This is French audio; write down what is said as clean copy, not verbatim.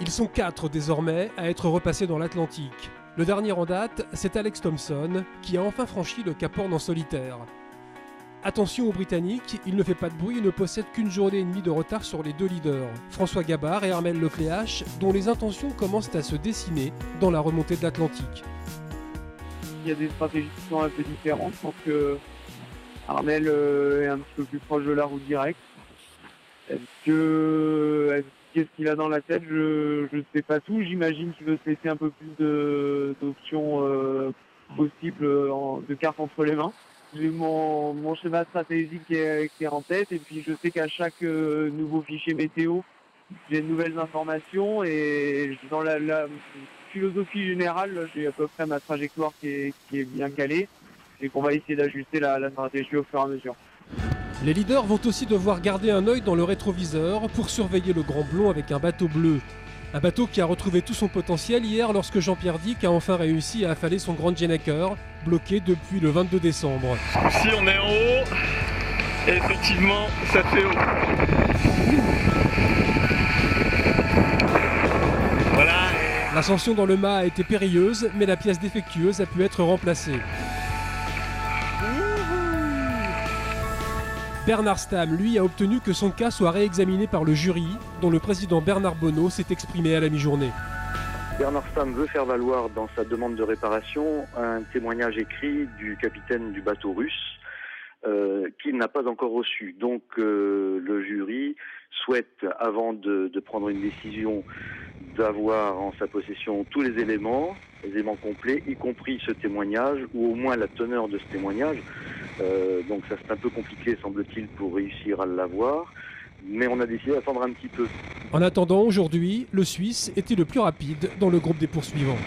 Ils sont 4 désormais à être repassés dans l'Atlantique. Le dernier en date, c'est Alex Thomson, qui a enfin franchi le Cap Horn en solitaire. Attention aux Britanniques, il ne fait pas de bruit et ne possède qu'une journée et demie de retard sur les deux leaders, François Gabard et Armel Lecléache, dont les intentions commencent à se dessiner dans la remontée de l'Atlantique. Il y a des stratégies qui sont un peu différentes. Je pense que Armel est un petit peu plus proche de la route directe. Qu'est-ce qu'il a dans la tête? Je ne sais pas tout. J'imagine qu'il veut se laisser un peu plus d'options possibles, de cartes entre les mains. J'ai mon schéma stratégique qui est en tête, et puis je sais qu'à chaque nouveau fichier météo, j'ai de nouvelles informations, et dans la philosophie générale, j'ai à peu près ma trajectoire qui est bien calée, et qu'on va essayer d'ajuster la stratégie au fur et à mesure. Les leaders vont aussi devoir garder un œil dans le rétroviseur pour surveiller le Grand Blond avec un bateau bleu. Un bateau qui a retrouvé tout son potentiel hier lorsque Jean-Pierre Dick a enfin réussi à affaler son Grand Gennaker, bloqué depuis le 22 décembre. Ici on est en haut, et effectivement ça fait haut. Voilà. L'ascension dans le mât a été périlleuse, mais la pièce défectueuse a pu être remplacée. Bernard Stamm, lui, a obtenu que son cas soit réexaminé par le jury, dont le président Bernard Bonneau s'est exprimé à la mi-journée. Bernard Stamm veut faire valoir dans sa demande de réparation un témoignage écrit du capitaine du bateau russe qu'il n'a pas encore reçu. Donc le jury souhaite, avant de prendre une décision, d'avoir en sa possession tous les éléments complets, y compris ce témoignage, ou au moins la teneur de ce témoignage. Donc ça c'est un peu compliqué, semble-t-il, pour réussir à l'avoir, mais on a décidé d'attendre un petit peu. En attendant, aujourd'hui, le Suisse était le plus rapide dans le groupe des poursuivants.